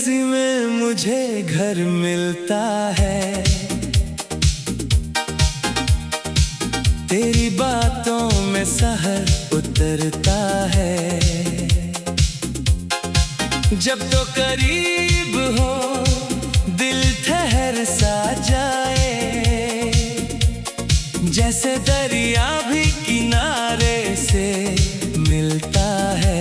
हंसी में मुझे घर मिलता है, तेरी बातों में सहर उतरता है। जब तो करीब हो दिल ठहर सा जाए, जैसे दरिया भी किनारे से मिलता है।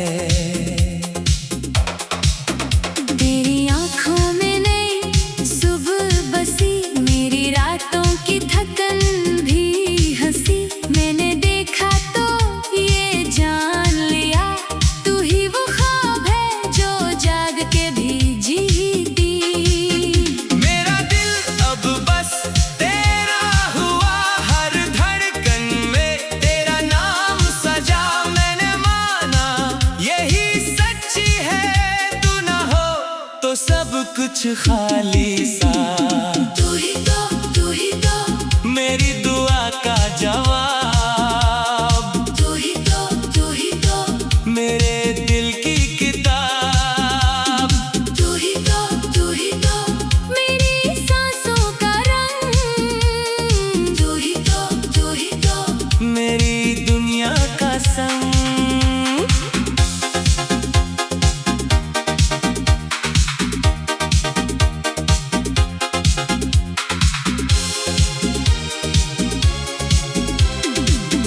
तेरी आँखों में नई सुबह बसी, मेरी रातों की थकन भी हंसी। मैंने देखा तो ये जान लिया, तू ही वो ख्वाब है जो जाग के भी जीती। मेरा दिल अब बस तेरा हुआ, हर धड़कन में तेरा नाम सजा। मैंने माना यही सच्ची है, तू ना हो तो सब कुछ खाली सा। तू ही तो मेरी दुआ का जवाब, तू ही तो मेरे दिल की किताब। तू ही तो मेरी सांसों का रंग। तू ही तो मेरी दुनिया का संग।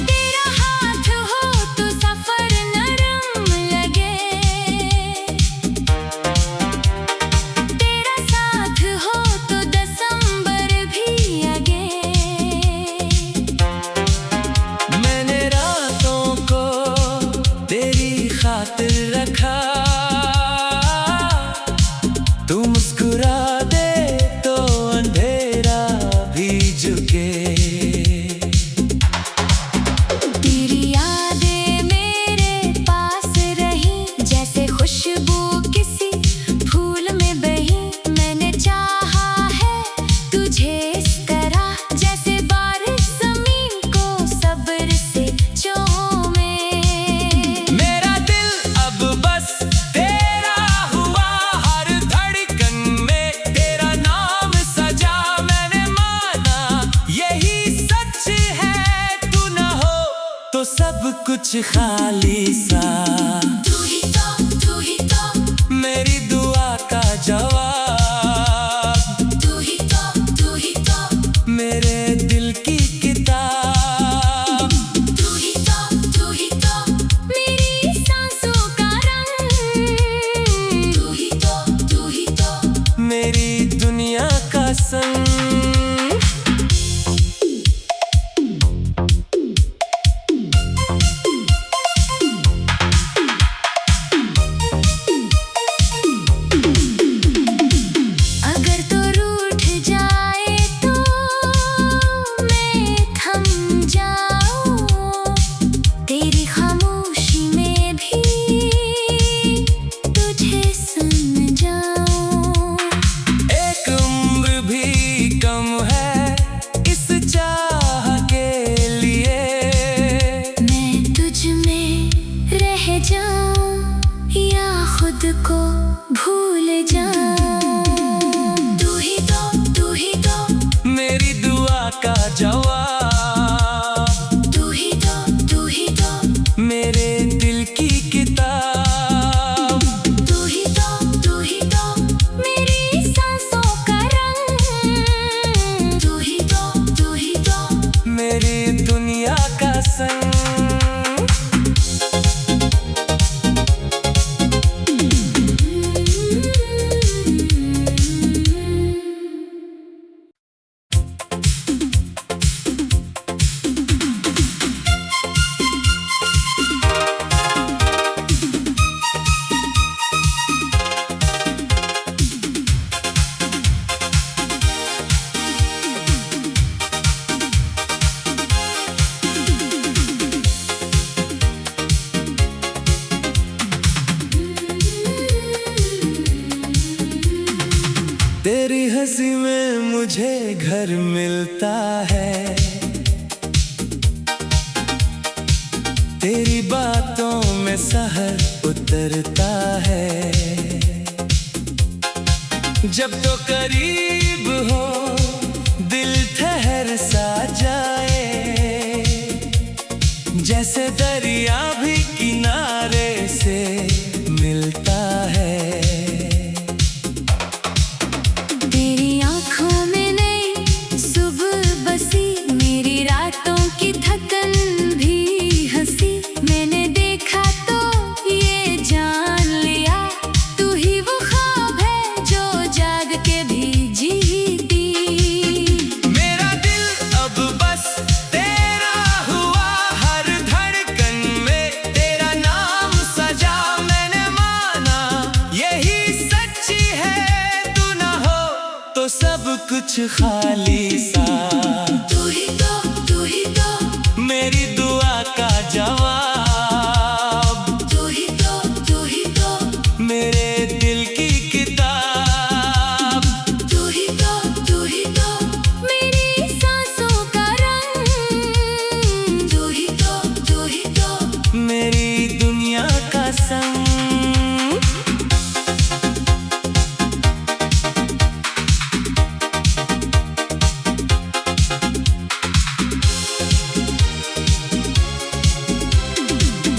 तेरा हाथ हो तो सफर नरम लगे, तेरा साथ हो तो दिसंबर भी आगे। मैंने रातों को तेरी खातिर रखा, तू मुस्कुरा दे तो अंधेरा भी झुके। तेरी यादें मेरे पास रही, जैसे खुशबू किसी फूल में बही। मैंने चाहा है तुझे इस तरह, जैसे बारिश जमीन को सब्र से चूमे। मेरा दिल अब बस तेरा हुआ, हर धड़कन में तेरा नाम सजा। मैंने माना यही सच है, तू ना हो तो सब कुछ खाली सा। तू ही तो मेरी दुआ का जवाब, तू ही तो मेरे दिल की किताब। तू ही तो मेरी सांसों का रंग। तू ही तो मेरी दुनिया का संग। अगर तो रूठ जाए तो मैं थम जाऊं, तेरी खामोशी में भी तुझे सुन जाऊं। एक उम्र भी कम है इस चाह के लिए, मैं तुझ में रह जाऊं या खुद को भूल जाऊं। तू ही तो मेरी दुआ का जवाब, तू ही तो मेरे दिल की किताब। तू ही तो मेरी सांसों का रंग। तू ही तो मेरी दुनिया का संग। तेरी हंसी में मुझे घर मिलता है, तेरी बातों में सहर उतरता है। जब तो करीब हो दिल ठहर सा जाए, जैसे दरिया भी किनारे से मिलता है। तेरी आँखों में नई सुबह बसी, मेरी रातों की थकन भी हंसी। मैंने देखा तो ये जान लिया, तू ही वो ख्वाब है जो जाग के भी जीती। मेरा दिल अब बस तेरा हुआ, हर धड़कन में तेरा नाम सजा। मैंने माना यही सच्ची है, तू ना हो तो सब कुछ खाली सा। तू ही तो मेरी दुआ का जवाब, तू ही तो मेरे दिल की किताब। तू ही तो मेरी सांसों का रंग। तू ही तो मेरी दुनिया का संग।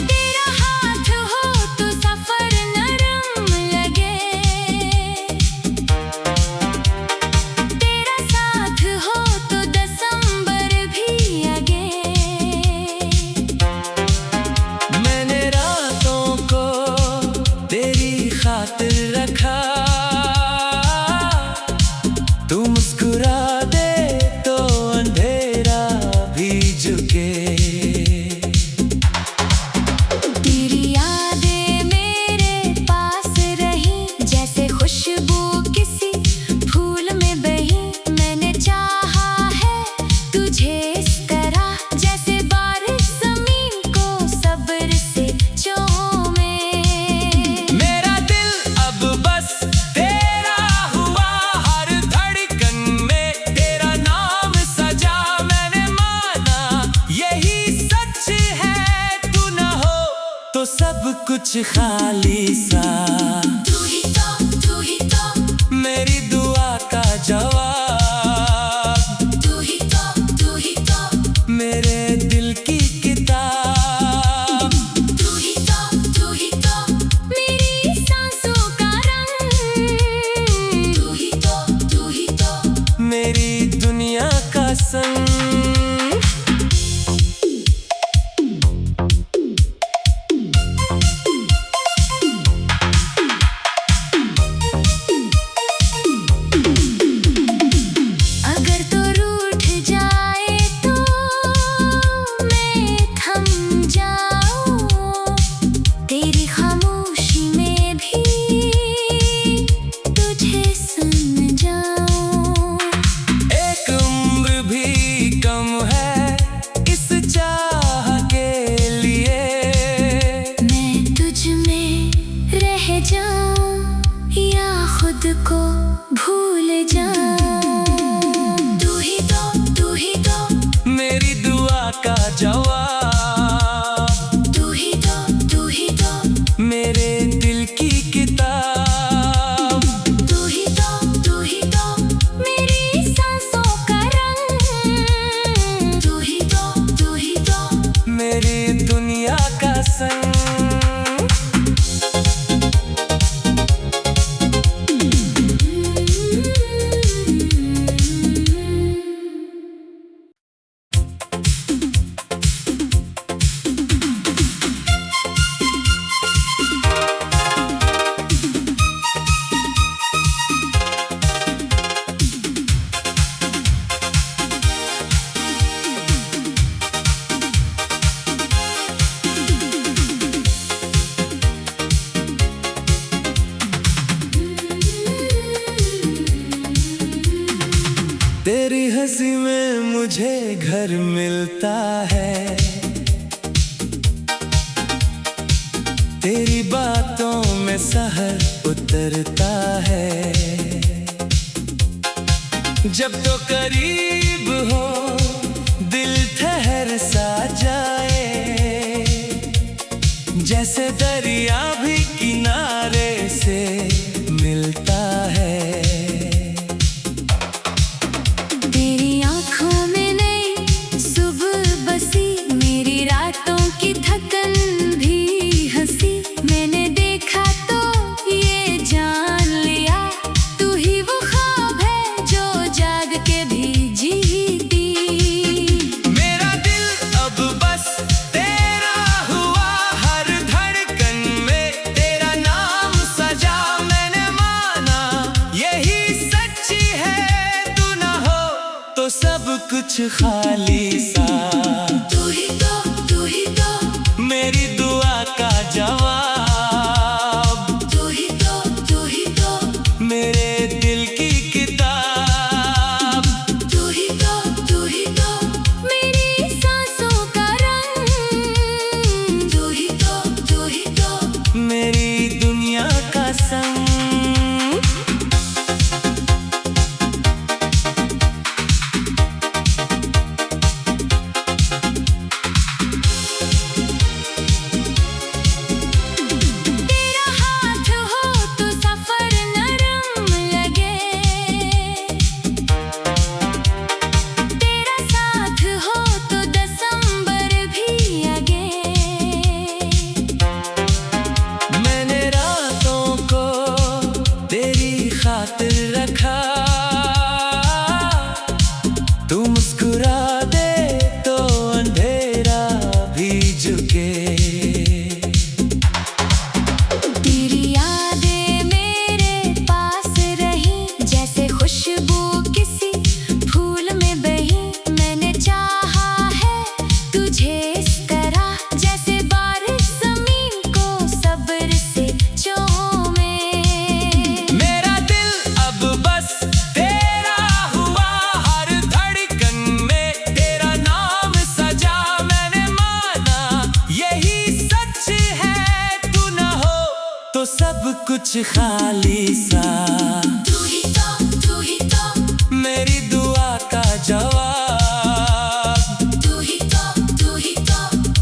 तेरा हाथ हो तो सफर नरम लगे, तेरा साथ हो तो दिसंबर भी आगे। मैंने रातों को तेरी खातिर रखा, तू मुस्कुरा दे तो अंधेरा भी झुके। तेरी यादें मेरे पास रही, जैसे खुशबू किसी फूल में बही। मैंने चाहा है तुझे इस तरह, जैसे बारिश जमीन को सब्र से चूमे। मेरा दिल अब बस तेरा हुआ, हर धड़कन में तेरा नाम सजा। मैंने माना यही सच है, तू ना हो तो सब कुछ खाली सा। तू ही तो मेरी दुआ का जवाब, तू ही तो मेरे दिल की किताब। तू ही तो मेरी सांसों का रंग। तू ही तो मेरी दुनिया का संग। अगर तो रूठ जाए तो मैं थम जाऊं, तेरी खामोशी में भी तुझे सुन जाऊं। एक उम्र भी कम है इस चाह के लिए, मैं तुझ में रह जाऊं या खुद को भूल जाऊं। तू ही तो मेरी दुआ का जवाब, तू ही तो मेरे दिल की किताब। तू ही तो मेरी सांसों का रंग। तू ही तो मेरी दुनिया का संग। तेरी हंसी में मुझे घर मिलता है, तेरी बातों में सहर उतरता है। जब तो करीब हो दिल ठहर सा जाए, जैसे दरिया भी किनारे से मिलता है। कुछ खाली सा। तू ही तो मेरी दुआ का जवाब। तू ही तो मेरे दिल की किताब। तू ही तो मेरी सांसों का रंग। तू ही तो मेरी दुनिया का संग। तेरा हाथ हो तो सफर नरम लगे। तेरा साथ हो तो दिसंबर भी आगे। मैंने रातों को तेरी खातिर रखा। तू मुस्कुरा दे तो अंधेरा भी झुके। तेरी यादें मेरे पास रही जैसे खुशबू किसी फूल में बही। मैंने चाहा है तुझे इस तरह जैसे बारिश जमीन को सब्र से चूमे। मेरा दिल अब बस तेरा हुआ, हर धड़कन में तेरा नाम सजा। मैंने माना यही सच है, तू न हो तो सब कुछ खाली सा। तू ही तो मेरी दुआ का जवाब। तू ही तो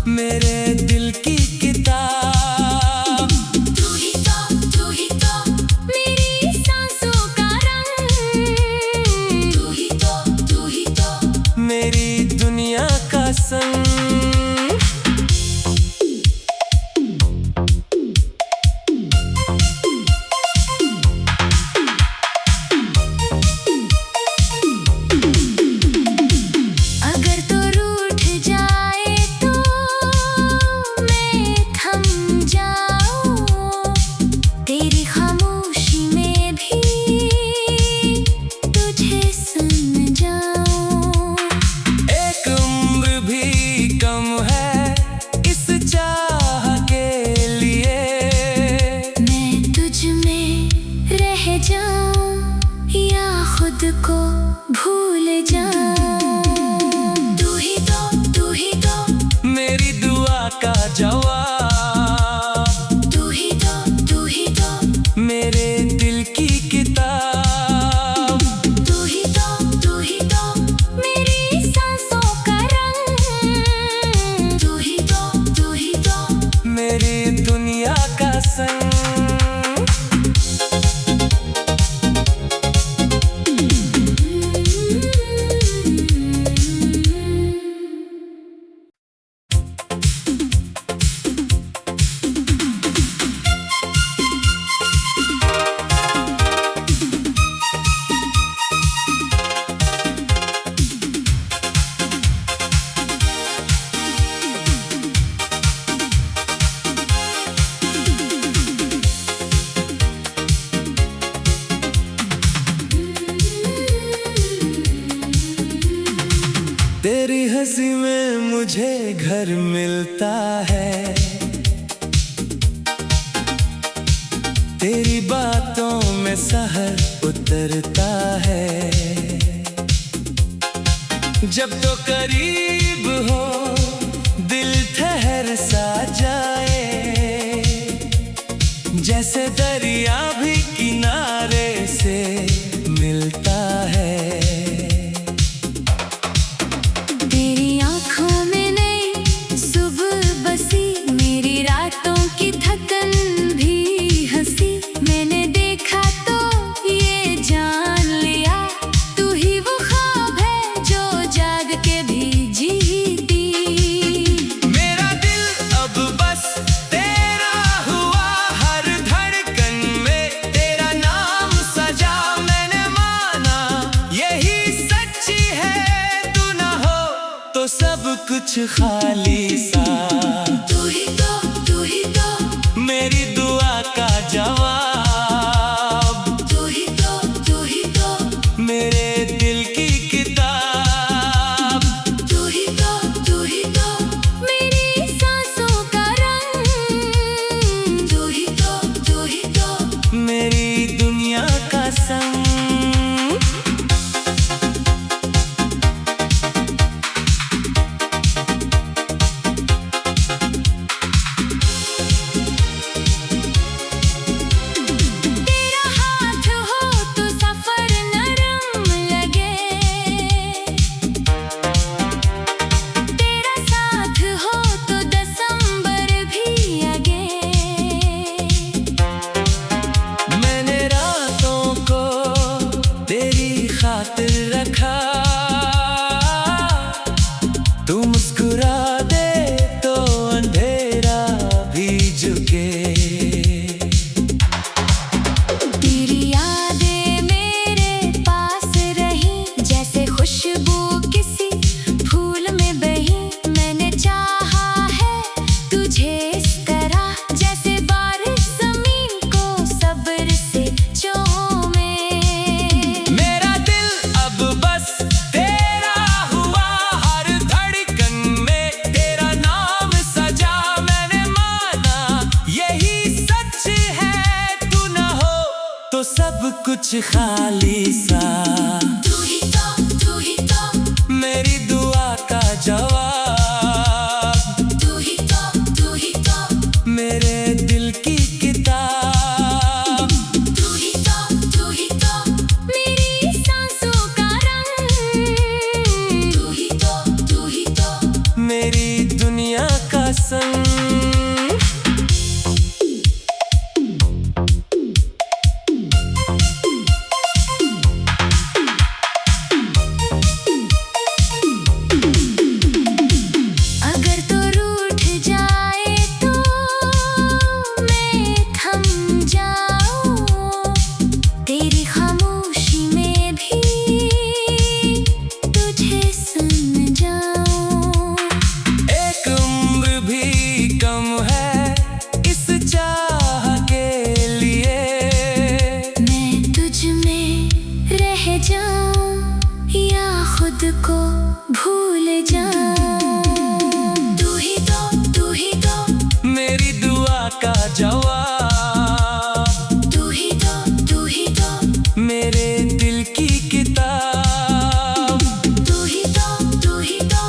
मेरे दिल की किताब। तू ही तो मेरी सांसों का रंग। तू ही तो मेरी दुनिया का संग। अगर तो रूठ जाए तो मैं थम जाऊं। तेरी खामोशी में भी तुझे सुन जाऊं। एक उम्र भी कम है इस चाह के लिए। मैं तुझ में रह जाऊं या खुद को भूल जाऊं। तू ही तो मेरी दुआ का जवाब। तू ही तो मेरे दिल की किताब। तू ही तो मेरी सांसों का रंग। तू ही तो मेरी दुनिया का संग। तेरी हंसी में मुझे घर मिलता है। तेरी बातों में सहर उतरता है। जब तो करीब हो दिल ठहर सा जाए। जैसे दरिया भी किनारे से मिलता है। तेरी आँखों में नई सुबह बसी। मेरी रातों की थकन भी हंसी। मैंने देखा तो ये जान लिया तू ही वो ख्वाब है जो जाग के भी जीती। मेरा दिल अब बस तेरा हुआ, हर धड़कन में तेरा नाम सजा। मैंने माना यही सच है, तू न हो तो सब कुछ खाली सा। तू ही तो मेरी दुआ का जवाब। तू ही तो मेरे दिल की किताब। खातिर रखा। तू मुस्कुरा दे तो अंधेरा भी झुके। तेरी यादें मेरे पास रही जैसे खुशबू किसी फूल में बही। मैंने चाहा है तुझे इस तरह जैसे बारिश जमीन को सब्र से चूमे। मेरा दिल अब बस तेरा हुआ, हर धड़कन में तेरा नाम सजा। मैंने माना यही सच है, तू न हो तो सब कुछ खाली सा। तू ही तो मेरी दुआ का जवाब। तू ही तो मेरे दिल की किताब। तू ही तो मेरी सांसों का रंग। तू ही तो मेरी दुनिया का संग। अगर तो रूठ जाए तो मैं थम जाऊं, तेरी खामोशी में भी तुझे सुन जाऊं। एक उम्र भी कम है इस चाह के लिए। मैं तुझ में रह जाऊं या खुद को भूल जाऊं। तू ही तो मेरी दुआ का जवाब। तू ही तो मेरे दिल की किताब। तू ही तो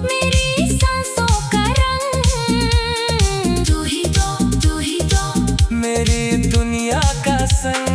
मेरी सांसों का रंग। तू ही तो मेरी दुनिया का संग।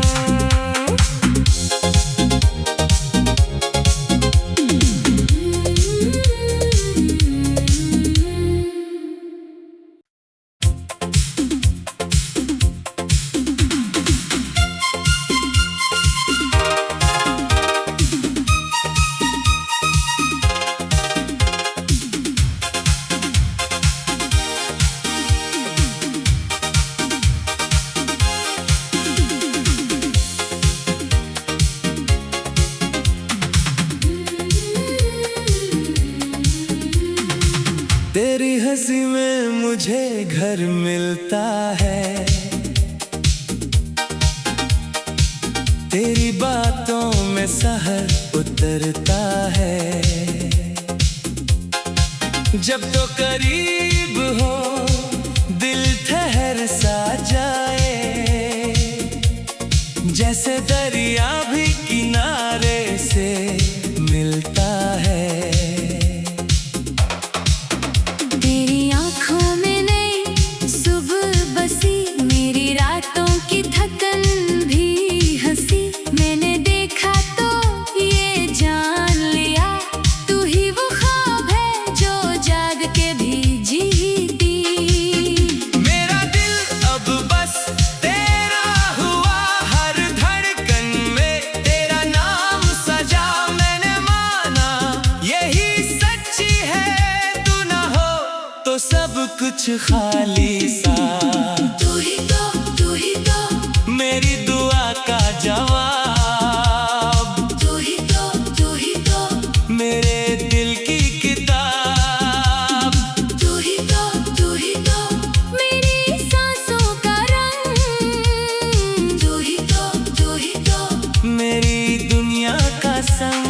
तेरी हंसी में मुझे घर मिलता है। तेरी बातों में सहर उतरता है। जब तो करीब हो दिल ठहर सा जाए। जैसे दरिया भी किनारे से मिलता है। तेरी आँखों में नई सुबह बसी, मेरी रातों की थकन भी हंसी। मैंने देखा तो ये जान लिया, तू ही वो ख्वाब है जो जाग के भी जीती। मेरा दिल अब बस तेरा हुआ, हर धड़कन में तेरा नाम सजा। मैंने माना यही सच है, तू न हो तो सब कुछ खाली सा। तू ही तो मेरी दुआ का जवाब। तू ही तो मेरे दिल की किताब। तू ही तो मेरी सांसों का रंग। तू ही तो मेरी दुनिया का संग।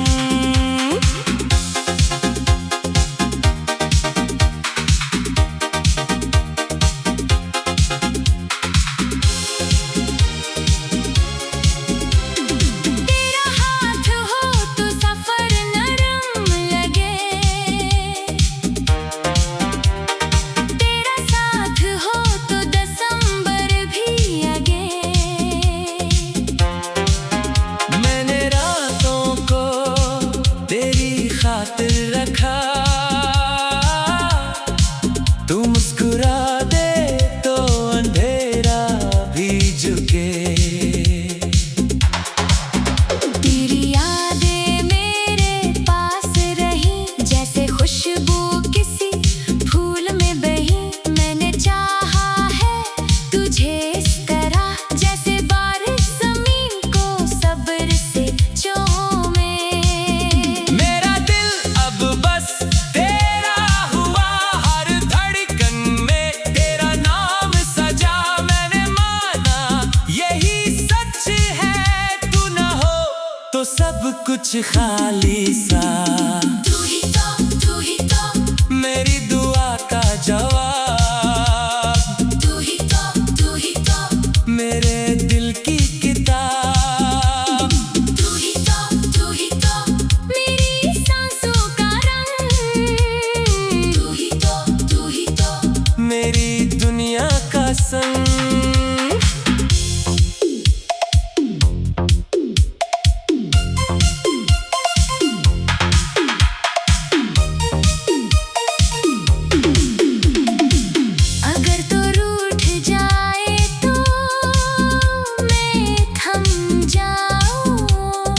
तो सब कुछ खाली सा। तू ही तो मेरी दुआ का जवाब, तू ही तो मेरे दिल की किताब। तू ही तो मेरी सांसों का रंग। तू ही तो मेरी दुनिया का संग। अगर तो रूठ जाए तो मैं थम जाऊं,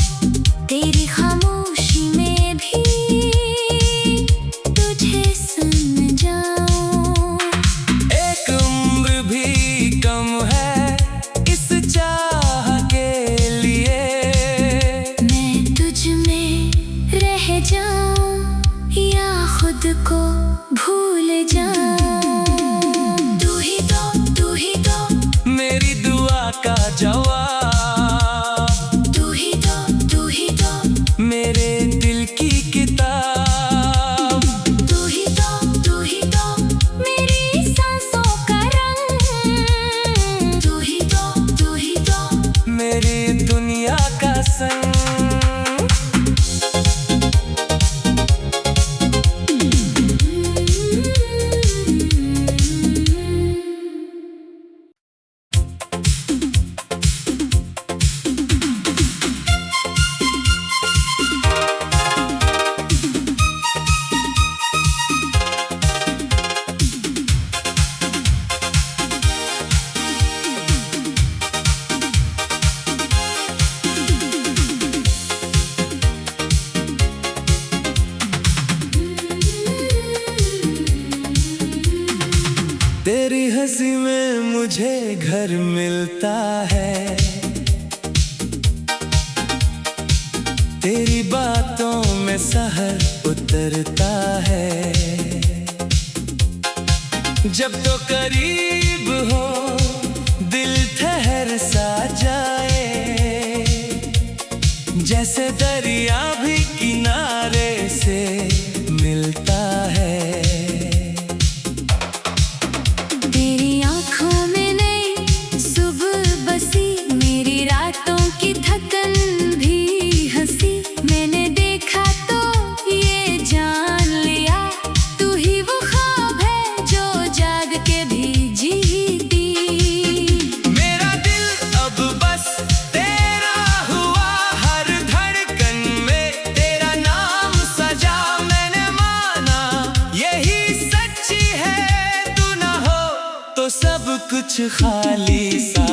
तेरी खामोशी में भी तुझे सुन जाऊं। एक उम्र भी कम है इस चाह के लिए, मैं तुझ में रह जाऊं या खुद को भूल जाऊं। तू ही तो मेरी दुआ का जवाब, तू ही तो मेरे दिल की किताब। तू ही तो मेरी सांसों का रंग। तू ही तो मेरी दुनिया का संग। तेरी हंसी में मुझे घर मिलता है, तेरी बातों में सहर उतरता है। जब तो करीब हो दिल ठहर सा जाए, जैसे दरिया भी किनारे से मिलता है। तेरी आँखों में नई सुबह बसी, मेरी रातों की थकन भी हंसी। मैंने देखा तो ये जान लिया, तू ही वो ख्वाब है जो जाग के भी जीती। मेरा दिल अब बस तेरा हुआ, हर धड़कन में तेरा नाम सजा। मैंने माना यही सच्ची है, तू ना हो तो सब कुछ खाली सा।